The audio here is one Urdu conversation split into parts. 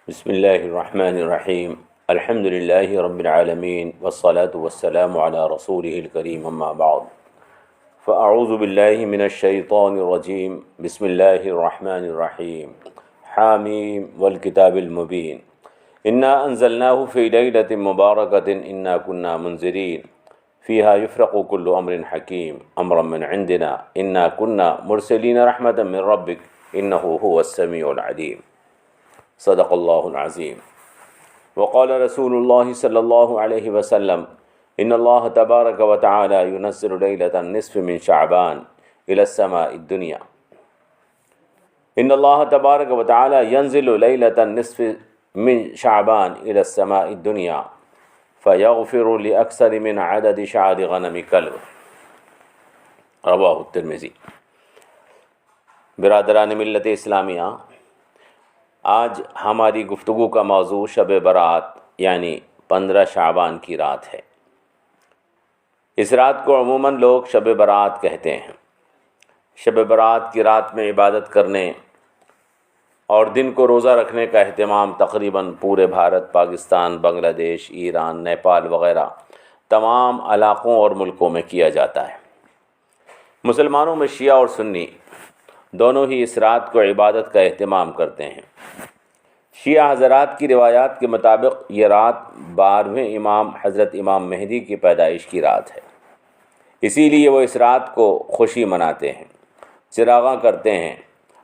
بسم الله الرحمن الرحيم. الحمد لله رب العالمين والصلاة والسلام على رسوله الكريم أما بعد فأعوذ بالله من الشيطان الرجيم. بسم الله الرحمن الرحيم. حاميم والكتاب المبين إنا أنزلناه في ليلة مباركة إنا كنا منذرين فيها يفرق كل أمر حكيم أمرا من عندنا إنا كنا مرسلين رحمة من ربك إنه هو السميع العليم. صدق اللہ العظیم. وقال رسول اللہ صلی اللہ علیہ وسلم ان اللہ تبارک و تعالی ينزل لیلة النصف من شعبان الى السماء الدنیا. ان اللہ تبارک و تعالی ينزل لیلة النصف من شعبان الى السماء الدنیا فيغفر لأكثر من عدد شعر غنم كلب. رواہ الترمذی. برادران ملت اسلامیہ، آج ہماری گفتگو کا موضوع شب برات یعنی 15 شعبان کی رات ہے۔ اس رات کو عموماً لوگ شب برات کہتے ہیں۔ شب برات کی رات میں عبادت کرنے اور دن کو روزہ رکھنے کا اہتمام تقریباً پورے بھارت، پاکستان، بنگلہ دیش، ایران، نیپال وغیرہ تمام علاقوں اور ملکوں میں کیا جاتا ہے۔ مسلمانوں میں شیعہ اور سنی دونوں ہی اس رات کو عبادت کا اہتمام کرتے ہیں۔ شیعہ حضرات کی روایات کے مطابق یہ رات 12ویں امام حضرت امام مہدی کی پیدائش کی رات ہے، اسی لیے وہ اس رات کو خوشی مناتے ہیں، چراغاں کرتے ہیں،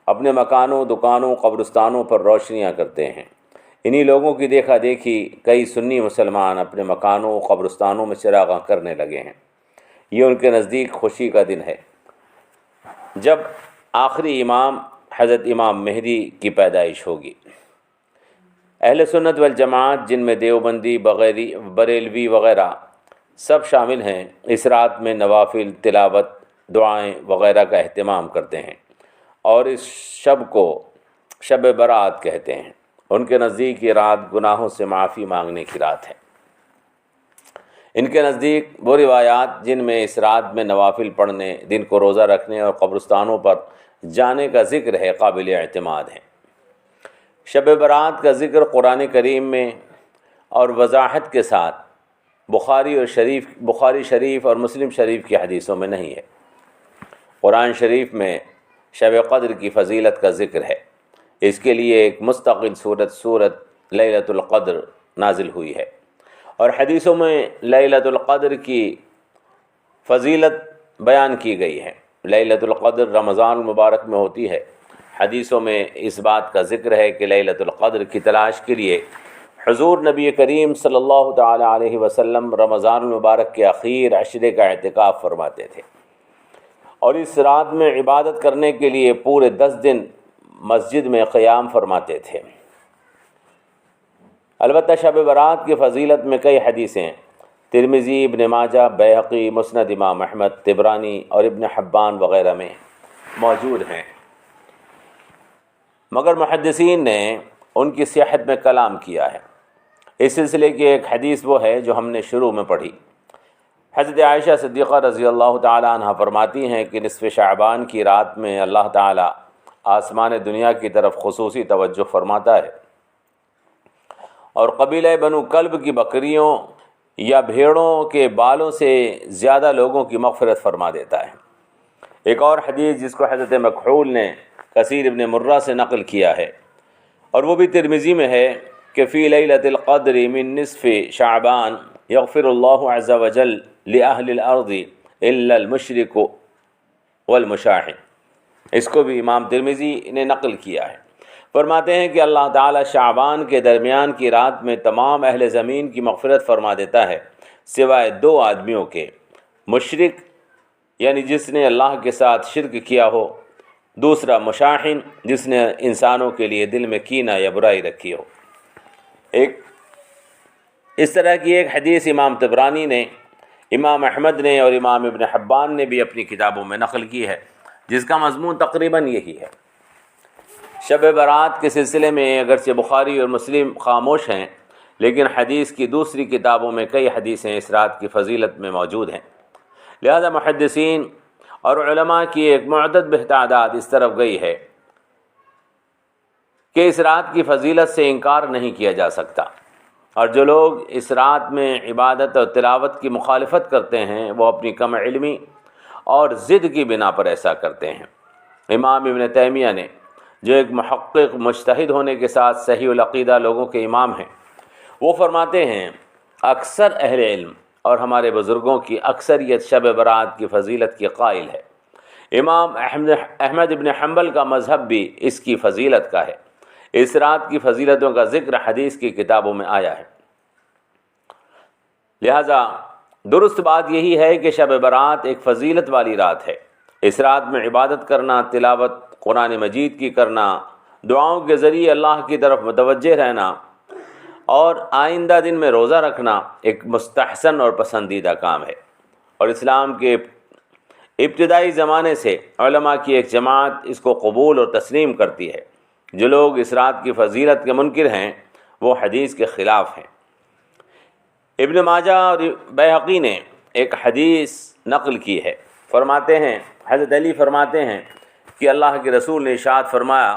اپنے مکانوں، دکانوں، قبرستانوں پر روشنیاں کرتے ہیں۔ انہی لوگوں کی دیکھا دیکھی کئی سنی مسلمان اپنے مکانوں، قبرستانوں میں چراغاں کرنے لگے ہیں۔ یہ ان کے نزدیک خوشی کا دن ہے جب آخری امام حضرت امام مہدی کی پیدائش ہوگی۔ اہل سنت والجماعت جن میں دیوبندی، بریلوی وغیرہ سب شامل ہیں، اس رات میں نوافل، تلاوت، دعائیں وغیرہ کا اہتمام کرتے ہیں اور اس شب کو شب برات کہتے ہیں۔ ان کے نزدیک یہ رات گناہوں سے معافی مانگنے کی رات ہے۔ ان کے نزدیک وہ روایات جن میں اس رات میں نوافل پڑھنے، دن کو روزہ رکھنے اور قبرستانوں پر جانے کا ذکر ہے، قابل اعتماد ہیں۔ شب برات کا ذکر قرآن کریم میں اور وضاحت کے ساتھ بخاری شریف اور مسلم شریف کی حدیثوں میں نہیں ہے۔ قرآن شریف میں شب قدر کی فضیلت کا ذکر ہے، اس کے لیے ایک مستقل سورت لیلۃ القدر نازل ہوئی ہے، اور حدیثوں میں لیلۃ القدر کی فضیلت بیان کی گئی ہے۔ لیلۃ القدر رمضان المبارک میں ہوتی ہے۔ حدیثوں میں اس بات کا ذکر ہے کہ لیلۃ القدر کی تلاش کے لیے حضور نبی کریم صلی اللہ تعالی علیہ وسلم رمضان المبارک کے اخیر عشرے کا اعتکاف فرماتے تھے، اور اس رات میں عبادت کرنے کے لیے پورے 10 دن مسجد میں قیام فرماتے تھے۔ البتہ شب برات کی فضیلت میں کئی حدیثیں ترمذی، ابن ماجہ، بیہقی، مسند امام احمد، طبرانی اور ابن حبان وغیرہ میں موجود ہیں، مگر محدثین نے ان کی صحت میں کلام کیا ہے۔ اس سلسلے کی ایک حدیث وہ ہے جو ہم نے شروع میں پڑھی۔ حضرت عائشہ صدیقہ رضی اللہ تعالی عنہ فرماتی ہیں کہ نصف شعبان کی رات میں اللہ تعالی آسمان دنیا کی طرف خصوصی توجہ فرماتا ہے اور قبیلہ بنو کلب کی بکریوں یا بھیڑوں کے بالوں سے زیادہ لوگوں کی مغفرت فرما دیتا ہے۔ ایک اور حدیث جس کو حضرت مکحول نے کثیر ابن مرہ سے نقل کیا ہے، اور وہ بھی ترمذی میں ہے کہ فی لیلۃ القدر من نصف شعبان یغفر اللہ عز وجل لأہل الارض الا المشرک والمشاحن۔ اس کو بھی امام ترمذی نے نقل کیا ہے۔ فرماتے ہیں کہ اللہ تعالی شعبان کے درمیان کی رات میں تمام اہل زمین کی مغفرت فرما دیتا ہے سوائے 2 آدمیوں کے، مشرک یعنی جس نے اللہ کے ساتھ شرک کیا ہو، دوسرا مشاحن جس نے انسانوں کے لیے دل میں کینہ یا برائی رکھی ہو۔ اس طرح کی ایک حدیث امام طبرانی نے، امام احمد نے اور امام ابن حبان نے بھی اپنی کتابوں میں نقل کی ہے، جس کا مضمون تقریباً یہی ہے۔ شب برات کے سلسلے میں اگرچہ بخاری اور مسلم خاموش ہیں، لیکن حدیث کی دوسری کتابوں میں کئی حدیثیں اس رات کی فضیلت میں موجود ہیں۔ لہذا محدثین اور علماء کی ایک معدد تعداد اس طرف گئی ہے کہ اس رات کی فضیلت سے انکار نہیں کیا جا سکتا، اور جو لوگ اس رات میں عبادت اور تلاوت کی مخالفت کرتے ہیں وہ اپنی کم علمی اور ضد کی بنا پر ایسا کرتے ہیں۔ امام ابن تیمیہ نے، جو ایک محقق مجتہد ہونے کے ساتھ صحیح العقیدہ لوگوں کے امام ہیں، وہ فرماتے ہیں اکثر اہل علم اور ہمارے بزرگوں کی اکثریت شب برات کی فضیلت کی قائل ہے۔ امام احمد ابن حنبل کا مذہب بھی اس کی فضیلت کا ہے۔ اس رات کی فضیلتوں کا ذکر حدیث کی کتابوں میں آیا ہے۔ لہذا درست بات یہی ہے کہ شب برات ایک فضیلت والی رات ہے۔ اس رات میں عبادت کرنا، تلاوت قرآن مجید کی کرنا، دعاؤں کے ذریعے اللہ کی طرف متوجہ رہنا اور آئندہ دن میں روزہ رکھنا ایک مستحسن اور پسندیدہ کام ہے، اور اسلام کے ابتدائی زمانے سے علماء کی ایک جماعت اس کو قبول اور تسلیم کرتی ہے۔ جو لوگ اس رات کی فضیلت کے منکر ہیں وہ حدیث کے خلاف ہیں۔ ابن ماجہ اور بیہقی نے ایک حدیث نقل کی ہے، فرماتے ہیں، حضرت علی فرماتے ہیں کہ اللہ کے رسول نے ارشاد فرمایا،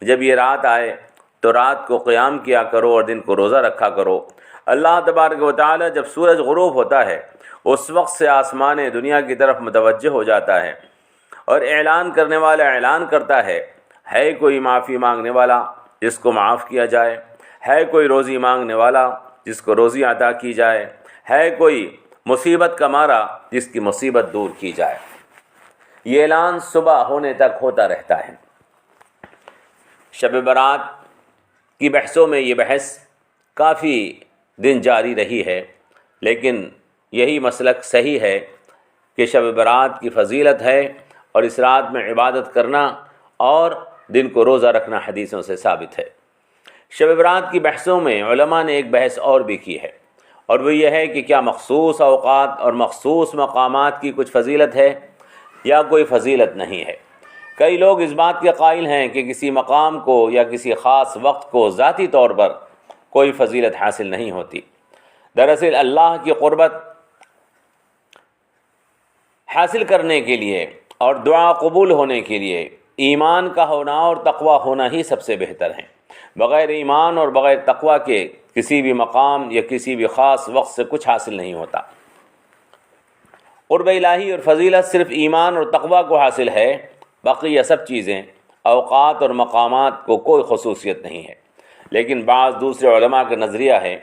جب یہ رات آئے تو رات کو قیام کیا کرو اور دن کو روزہ رکھا کرو۔ اللہ تبارک و تعالی جب سورج غروب ہوتا ہے اس وقت سے آسمان دنیا کی طرف متوجہ ہو جاتا ہے اور اعلان کرنے والا اعلان کرتا ہے کوئی معافی مانگنے والا جس کو معاف کیا جائے، ہے کوئی روزی مانگنے والا جس کو روزی عطا کی جائے، ہے کوئی مصیبت کا مارا جس کی مصیبت دور کی جائے۔ یہ اعلان صبح ہونے تک ہوتا رہتا ہے۔ شب برات کی بحثوں میں یہ بحث کافی دن جاری رہی ہے، لیکن یہی مسلک صحیح ہے کہ شب برات کی فضیلت ہے اور اس رات میں عبادت کرنا اور دن کو روزہ رکھنا حدیثوں سے ثابت ہے۔ شب برات کی بحثوں میں علماء نے ایک بحث اور بھی کی ہے، اور وہ یہ ہے کہ کیا مخصوص اوقات اور مخصوص مقامات کی کچھ فضیلت ہے یا کوئی فضیلت نہیں ہے۔ کئی لوگ اس بات کے قائل ہیں کہ کسی مقام کو یا کسی خاص وقت کو ذاتی طور پر کوئی فضیلت حاصل نہیں ہوتی۔ دراصل اللہ کی قربت حاصل کرنے کے لیے اور دعا قبول ہونے کے لیے ایمان کا ہونا اور تقوی ہونا ہی سب سے بہتر ہے۔ بغیر ایمان اور بغیر تقوی کے کسی بھی مقام یا کسی بھی خاص وقت سے کچھ حاصل نہیں ہوتا۔ قرب الہی اور فضیلت صرف ایمان اور تقوی کو حاصل ہے، باقی یہ سب چیزیں، اوقات اور مقامات کو کوئی خصوصیت نہیں ہے۔ لیکن بعض دوسرے علماء کا نظریہ ہے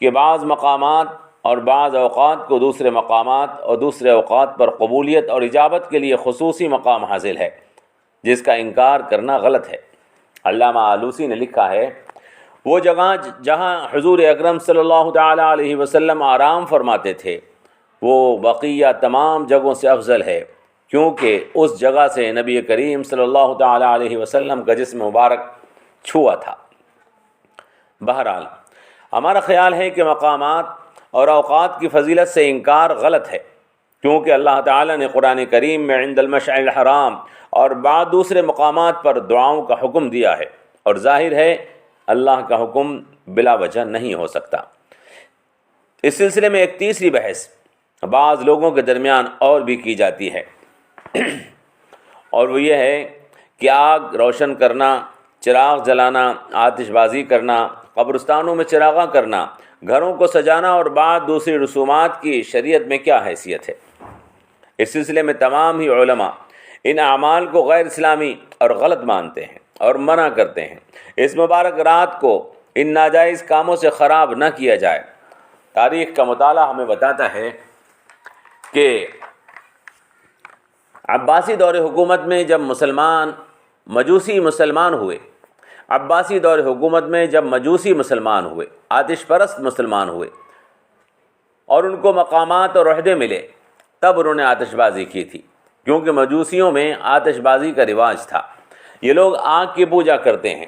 کہ بعض مقامات اور بعض اوقات کو دوسرے مقامات اور دوسرے اوقات پر قبولیت اور اجابت کے لیے خصوصی مقام حاصل ہے، جس کا انکار کرنا غلط ہے۔ علامہ آلوسی نے لکھا ہے، وہ جگہ جہاں حضور اکرم صلی اللہ تعالی علیہ وسلم آرام فرماتے تھے وہ بقیہ تمام جگہوں سے افضل ہے، کیونکہ اس جگہ سے نبی کریم صلی اللہ تعالی علیہ وسلم کا جسم مبارک چھوا تھا۔ بہرحال ہمارا خیال ہے کہ مقامات اور اوقات کی فضیلت سے انکار غلط ہے، کیونکہ اللہ تعالی نے قرآن کریم میں عند المشعر الحرام اور بعض دوسرے مقامات پر دعاؤں کا حکم دیا ہے، اور ظاہر ہے اللہ کا حکم بلا وجہ نہیں ہو سکتا۔ اس سلسلے میں ایک تیسری بحث بعض لوگوں کے درمیان اور بھی کی جاتی ہے، اور وہ یہ ہے کہ آگ روشن کرنا، چراغ جلانا، آتش بازی کرنا، قبرستانوں میں چراغاں کرنا، گھروں کو سجانا اور بعض دوسری رسومات کی شریعت میں کیا حیثیت ہے۔ اس سلسلے میں تمام ہی علماء ان اعمال کو غیر اسلامی اور غلط مانتے ہیں اور منع کرتے ہیں۔ اس مبارک رات کو ان ناجائز کاموں سے خراب نہ کیا جائے۔ تاریخ کا مطالعہ ہمیں بتاتا ہے کہ عباسی دور حکومت میں جب مجوسی مسلمان ہوئے، آتش پرست مسلمان ہوئے اور ان کو مقامات اور عہدے ملے، تب انہوں نے آتش بازی کی تھی، کیونکہ مجوسیوں میں آتش بازی کا رواج تھا۔ یہ لوگ آگ کی پوجا کرتے ہیں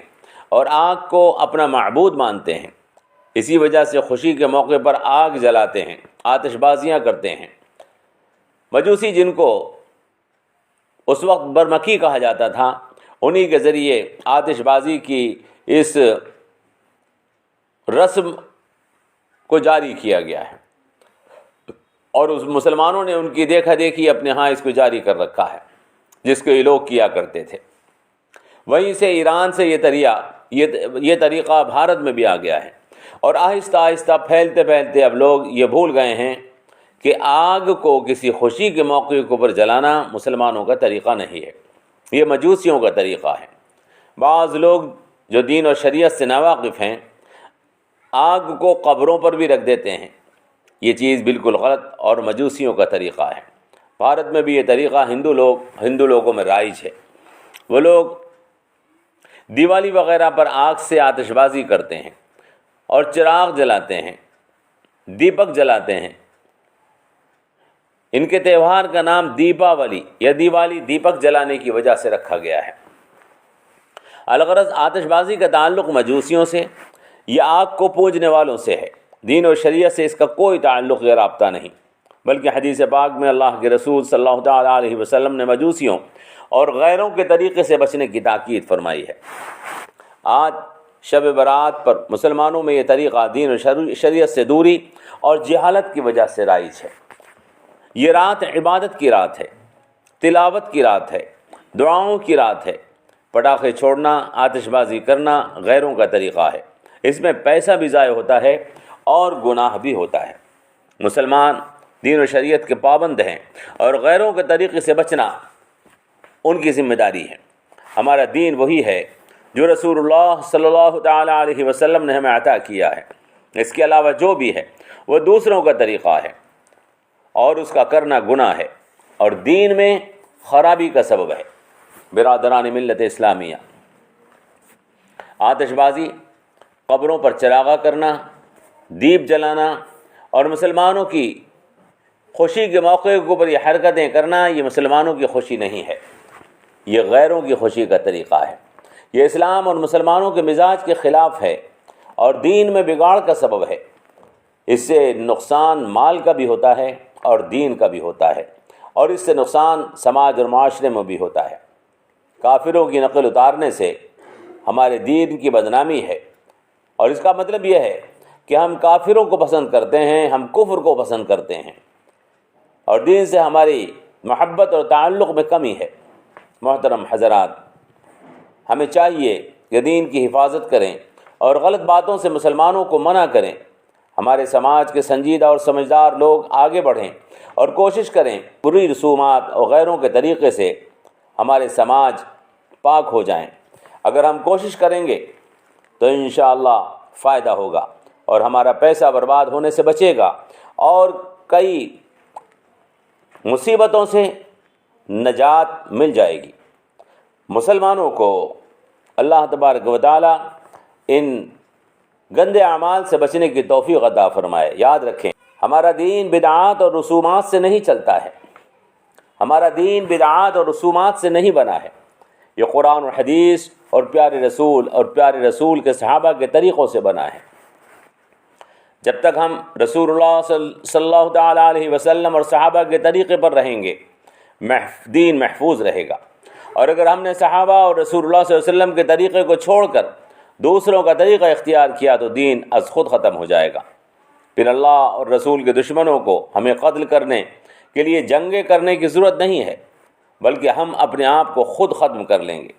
اور آگ کو اپنا معبود مانتے ہیں، اسی وجہ سے خوشی کے موقع پر آگ جلاتے ہیں، آتش بازیاں کرتے ہیں۔ مجوسی جن کو اس وقت برمکی کہا جاتا تھا، انہی کے ذریعے آتش بازی کی اس رسم کو جاری کیا گیا ہے، اور اس مسلمانوں نے ان کی دیکھا دیکھی اپنے ہاں اس کو جاری کر رکھا ہے، جس کو یہ لوگ کیا کرتے تھے۔ وہیں سے ایران سے یہ طریقہ یہ طریقہ بھارت میں بھی آ گیا ہے، اور آہستہ آہستہ پھیلتے پھیلتے اب لوگ یہ بھول گئے ہیں کہ آگ کو کسی خوشی کے موقع کے اوپر جلانا مسلمانوں کا طریقہ نہیں ہے، یہ مجوسیوں کا طریقہ ہے۔ بعض لوگ جو دین اور شریعت سے ناواقف ہیں آگ کو قبروں پر بھی رکھ دیتے ہیں، یہ چیز بالکل غلط اور مجوسیوں کا طریقہ ہے۔ بھارت میں بھی یہ طریقہ ہندو لوگوں میں رائج ہے۔ وہ لوگ دیوالی وغیرہ پر آگ سے آتش بازی کرتے ہیں اور چراغ جلاتے ہیں، دیپک جلاتے ہیں۔ ان کے تہوار کا نام دیپاولی یا دیوالی دیپک جلانے کی وجہ سے رکھا گیا ہے۔ الغرض آتش بازی کا تعلق مجوسیوں سے یا آگ کو پوجنے والوں سے ہے، دین اور شریعت سے اس کا کوئی تعلق یا رابطہ نہیں، بلکہ حدیث پاک میں اللہ کے رسول صلی اللہ تعالیٰ علیہ وسلم نے مجوسیوں اور غیروں کے طریقے سے بچنے کی تاکید فرمائی ہے۔ آج شب برات پر مسلمانوں میں یہ طریقہ دین اور شریعت سے دوری اور جہالت کی وجہ سے رائج ہے۔ یہ رات عبادت کی رات ہے، تلاوت کی رات ہے، دعاؤں کی رات ہے۔ پٹاخے چھوڑنا، آتش بازی کرنا غیروں کا طریقہ ہے، اس میں پیسہ بھی ضائع ہوتا ہے اور گناہ بھی ہوتا ہے۔ مسلمان دین و شریعت کے پابند ہیں اور غیروں کے طریقے سے بچنا ان کی ذمہ داری ہے۔ ہمارا دین وہی ہے جو رسول اللہ صلی اللہ تعالیٰ علیہ وسلم نے ہمیں عطا کیا ہے، اس کے علاوہ جو بھی ہے وہ دوسروں کا طریقہ ہے اور اس کا کرنا گناہ ہے اور دین میں خرابی کا سبب ہے۔ برادران ملت اسلامیہ، آتش بازی، قبروں پر چراغاں کرنا، دیپ جلانا اور مسلمانوں کی خوشی کے موقع کے اوپر یہ حرکتیں کرنا، یہ مسلمانوں کی خوشی نہیں ہے، یہ غیروں کی خوشی کا طریقہ ہے۔ یہ اسلام اور مسلمانوں کے مزاج کے خلاف ہے اور دین میں بگاڑ کا سبب ہے۔ اس سے نقصان مال کا بھی ہوتا ہے اور دین کا بھی ہوتا ہے، اور اس سے نقصان سماج اور معاشرے میں بھی ہوتا ہے۔ کافروں کی نقل اتارنے سے ہمارے دین کی بدنامی ہے، اور اس کا مطلب یہ ہے کہ ہم کافروں کو پسند کرتے ہیں، ہم کفر کو پسند کرتے ہیں، اور دین سے ہماری محبت اور تعلق میں کمی ہے۔ محترم حضرات، ہمیں چاہیے کہ دین کی حفاظت کریں اور غلط باتوں سے مسلمانوں کو منع کریں۔ ہمارے سماج کے سنجیدہ اور سمجھدار لوگ آگے بڑھیں اور کوشش کریں بری رسومات اور غیروں کے طریقے سے ہمارے سماج پاک ہو جائیں۔ اگر ہم کوشش کریں گے تو انشاءاللہ فائدہ ہوگا اور ہمارا پیسہ برباد ہونے سے بچے گا اور کئی مصیبتوں سے نجات مل جائے گی۔ مسلمانوں کو اللہ تبارک و تعالی ان گندے اعمال سے بچنے کی توفیق عطا فرمائے۔ یاد رکھیں، ہمارا دین بدعات اور رسومات سے نہیں چلتا ہے، ہمارا دین بدعات اور رسومات سے نہیں بنا ہے، یہ قرآن اور حدیث اور پیارے رسول کے صحابہ کے طریقوں سے بنا ہے۔ جب تک ہم رسول اللہ صلی اللہ تعالیٰ علیہ وسلم اور صحابہ کے طریقے پر رہیں گے دین محفوظ رہے گا، اور اگر ہم نے صحابہ اور رسول اللہ صلی اللہ علیہ وسلم کے طریقے کو چھوڑ کر دوسروں کا طریقہ اختیار کیا تو دین از خود ختم ہو جائے گا۔ پھر اللہ اور رسول کے دشمنوں کو ہمیں قتل کرنے کے لیے جنگیں کرنے کی ضرورت نہیں ہے، بلکہ ہم اپنے آپ کو خود ختم کر لیں گے۔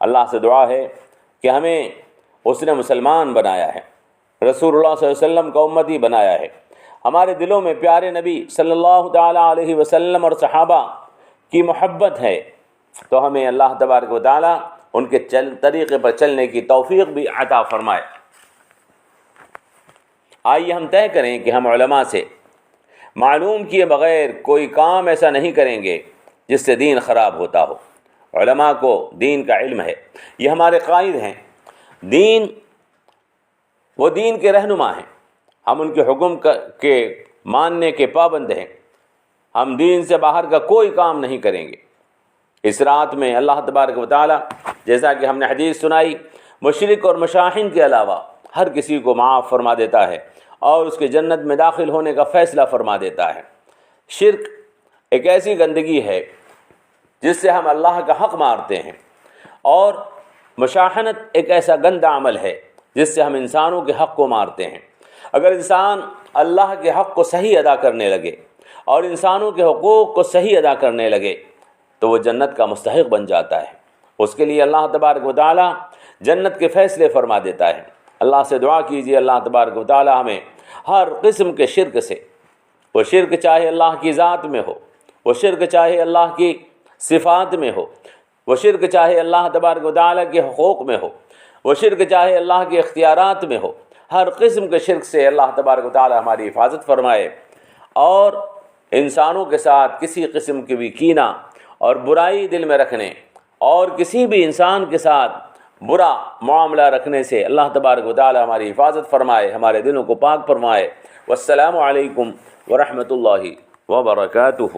اللہ سے دعا ہے کہ ہمیں اس نے مسلمان بنایا ہے، رسول اللہ صلی اللہ علیہ وسلم کا امتی بنایا ہے، ہمارے دلوں میں پیارے نبی صلی اللہ تعالیٰ علیہ وسلم اور صحابہ کی محبت ہے، تو ہمیں اللہ تبارک و تعالیٰ ان کے طریقے پر چلنے کی توفیق بھی عطا فرمائے۔ آئیے ہم طے کریں کہ ہم علماء سے معلوم کیے بغیر کوئی کام ایسا نہیں کریں گے جس سے دین خراب ہوتا ہو۔ علماء کو دین کا علم ہے، یہ ہمارے قائد ہیں، وہ دین کے رہنما ہیں، ہم ان کے حکم کے ماننے کے پابند ہیں، ہم دین سے باہر کا کوئی کام نہیں کریں گے۔ اس رات میں اللہ تبارک و تعالی جیسا کہ ہم نے حدیث سنائی، مشرک اور مشاہین کے علاوہ ہر کسی کو معاف فرما دیتا ہے اور اس کے جنت میں داخل ہونے کا فیصلہ فرما دیتا ہے۔ شرک ایک ایسی گندگی ہے جس سے ہم اللہ کا حق مارتے ہیں، اور مشاحنت ایک ایسا گندا عمل ہے جس سے ہم انسانوں کے حق کو مارتے ہیں۔ اگر انسان اللہ کے حق کو صحیح ادا کرنے لگے اور انسانوں کے حقوق کو صحیح ادا کرنے لگے تو وہ جنت کا مستحق بن جاتا ہے۔ اس کے لیے اللہ تبارک و تعالی جنت کے فیصلے فرما دیتا ہے۔ اللہ سے دعا کیجیے اللہ تبارک و تعالی ہمیں ہر قسم کے شرک سے، وہ شرک چاہے اللہ کی ذات میں ہو، وہ شرک چاہے اللہ کی صفات میں ہو، وہ شرک چاہے اللہ تبارک و تعالی کے حقوق میں ہو، وہ شرک چاہے اللہ کے اختیارات میں ہو، ہر قسم کے شرک سے اللہ تبارک و تعالی ہماری حفاظت فرمائے، اور انسانوں کے ساتھ کسی قسم کی بھی کینہ اور برائی دل میں رکھنے اور کسی بھی انسان کے ساتھ برا معاملہ رکھنے سے اللہ تبارک و تعالی ہماری حفاظت فرمائے، ہمارے دلوں کو پاک فرمائے۔ والسلام علیکم ورحمۃ اللہ وبرکاتہ۔